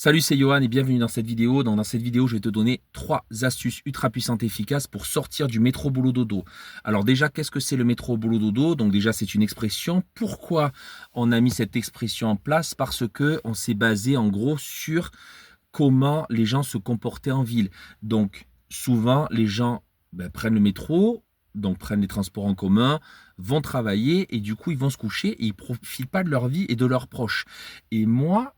Salut, c'est Johan et bienvenue dans cette vidéo. Dans cette vidéo, je vais te donner 3 astuces ultra puissantes et efficaces pour sortir du métro boulot dodo. Alors déjà, qu'est-ce que c'est le métro boulot dodo? Donc déjà, c'est une expression. Pourquoi on a mis cette expression en place? Parce que on s'est basé en gros sur comment les gens se comportaient en ville. Donc souvent, les gens prennent le métro, donc prennent les transports en commun, vont travailler et du coup, ils vont se coucher et ils profitent pas de leur vie et de leurs proches. Et moi,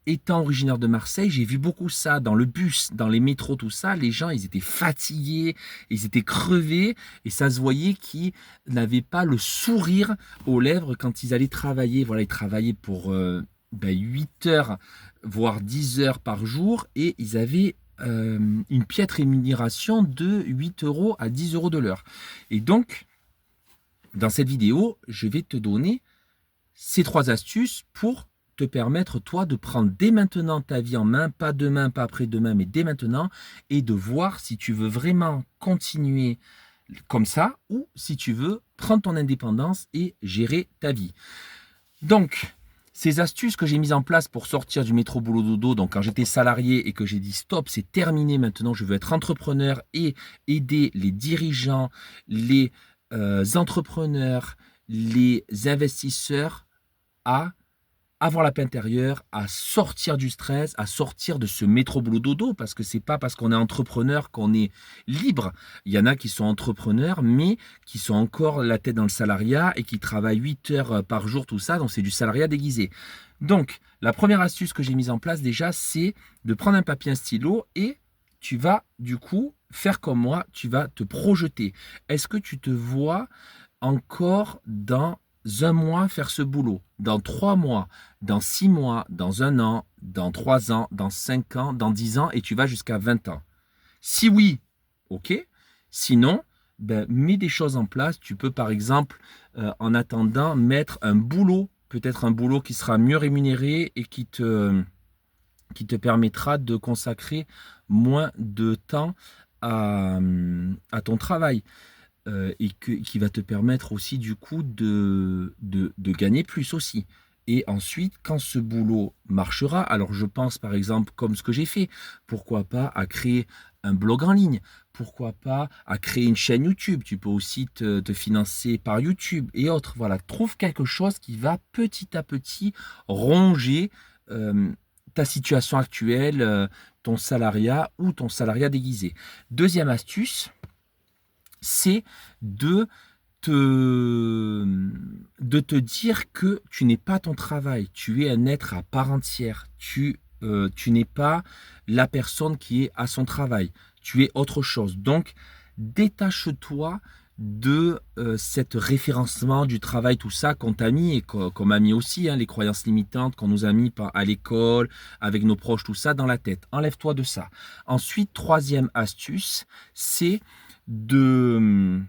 étant originaire de Marseille, j'ai vu beaucoup ça dans le bus, dans les métros, tout ça. Les gens, ils étaient fatigués, ils étaient crevés et ça se voyait qu'ils n'avaient pas le sourire aux lèvres quand ils allaient travailler. Voilà, ils travaillaient pour 8 heures, voire 10 heures par jour et ils avaient une piètre rémunération de 8 euros à 10 euros de l'heure. Et donc, dans cette vidéo, je vais te donner ces 3 astuces pour te permettre, toi, de prendre dès maintenant ta vie en main, pas demain, pas après-demain, mais dès maintenant, et de voir si tu veux vraiment continuer comme ça ou si tu veux prendre ton indépendance et gérer ta vie. Donc, ces astuces que j'ai mises en place pour sortir du métro boulot dodo, donc quand j'étais salarié et que j'ai dit stop, c'est terminé maintenant, je veux être entrepreneur et aider les dirigeants, les entrepreneurs, les investisseurs à avoir la paix intérieure, à sortir du stress, à sortir de ce métro boulot dodo, parce que c'est pas parce qu'on est entrepreneur qu'on est libre. Il y en a qui sont entrepreneurs, mais qui sont encore la tête dans le salariat et qui travaillent 8 heures par jour, tout ça, donc c'est du salariat déguisé. Donc, la première astuce que j'ai mise en place déjà, c'est de prendre un papier, un stylo et tu vas du coup faire comme moi, tu vas te projeter. Est-ce que tu te vois encore dans un mois faire ce boulot, dans 3 mois, dans 6 mois, dans un an, dans 3 ans, dans 5 ans, dans 10 ans, et tu vas jusqu'à 20 ans. Si oui, ok. Sinon, mets des choses en place. Tu peux par exemple, en attendant, mettre un boulot, peut-être un boulot qui sera mieux rémunéré et qui te permettra de consacrer moins de temps à ton travail et qui va te permettre aussi du coup de gagner plus aussi. Et ensuite, quand ce boulot marchera, alors je pense par exemple comme ce que j'ai fait, pourquoi pas à créer un blog en ligne, pourquoi pas à créer une chaîne YouTube, tu peux aussi te financer par YouTube et autres. Voilà, trouve quelque chose qui va petit à petit ronger ta situation actuelle, ton salariat ou ton salariat déguisé. Deuxième astuce, c'est de te, de te dire que tu n'es pas ton travail, tu es un être à part entière, tu n'es pas la personne qui est à son travail, tu es autre chose. Donc, détache-toi de cet référencement du travail, tout ça qu'on t'a mis et qu'on m'a mis aussi, hein, les croyances limitantes qu'on nous a mis à l'école, avec nos proches, tout ça dans la tête. Enlève-toi de ça. Ensuite, troisième astuce, c'est de,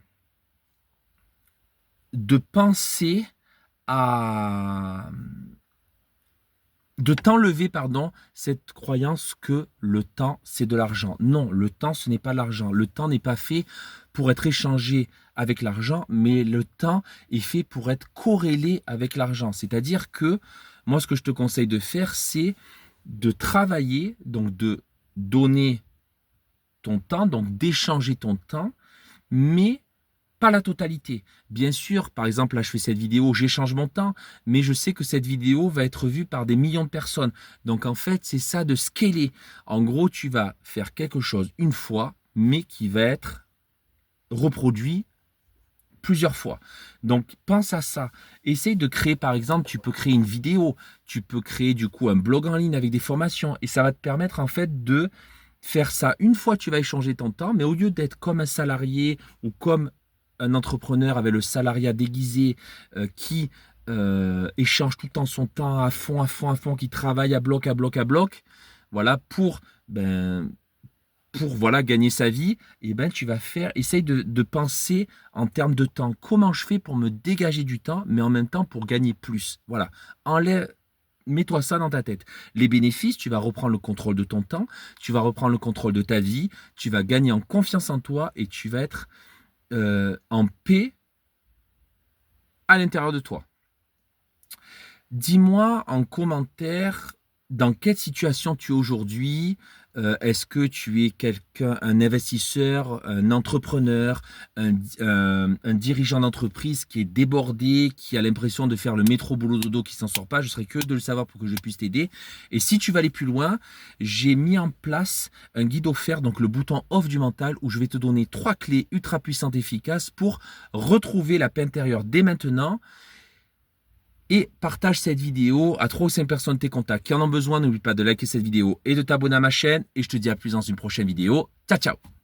de penser à de t'enlever, pardon, cette croyance que le temps, c'est de l'argent. Non, le temps, ce n'est pas l'argent. Le temps n'est pas fait pour être échangé avec l'argent, mais le temps est fait pour être corrélé avec l'argent. C'est-à-dire que moi, ce que je te conseille de faire, c'est de travailler, donc de donner ton temps, donc d'échanger ton temps, mais pas la totalité. Bien sûr, par exemple, là, je fais cette vidéo, j'échange mon temps, mais je sais que cette vidéo va être vue par des millions de personnes. Donc, en fait, c'est ça de scaler. En gros, tu vas faire quelque chose une fois, mais qui va être reproduit plusieurs fois. Donc, pense à ça. Essaye de créer, par exemple, tu peux créer une vidéo, tu peux créer du coup un blog en ligne avec des formations, et ça va te permettre en fait de faire ça. Une fois, tu vas échanger ton temps, mais au lieu d'être comme un salarié ou comme un entrepreneur avec le salariat déguisé qui échange tout le temps son temps à fond, à fond, à fond, qui travaille à bloc, à bloc, à bloc, voilà, pour voilà, gagner sa vie, et tu vas essaye de penser en termes de temps. Comment je fais pour me dégager du temps, mais en même temps pour gagner plus? Voilà. Mets-toi ça dans ta tête. Les bénéfices, tu vas reprendre le contrôle de ton temps, tu vas reprendre le contrôle de ta vie, tu vas gagner en confiance en toi et tu vas être en paix à l'intérieur de toi. Dis-moi en commentaire Dans quelle situation tu es aujourd'hui? Est-ce que tu es quelqu'un, un investisseur, un entrepreneur, un dirigeant d'entreprise qui est débordé, qui a l'impression de faire le métro boulot dodo, qui s'en sort pas? Je serais curieux de le savoir pour que je puisse t'aider. Et si tu vas aller plus loin, j'ai mis en place un guide offert, donc le bouton off du mental, où je vais te donner 3 clés ultra puissantes et efficaces pour retrouver la paix intérieure dès maintenant. Et partage cette vidéo à 3 ou 5 personnes de tes contacts qui en ont besoin. N'oublie pas de liker cette vidéo et de t'abonner à ma chaîne. Et je te dis à plus dans une prochaine vidéo. Ciao, ciao!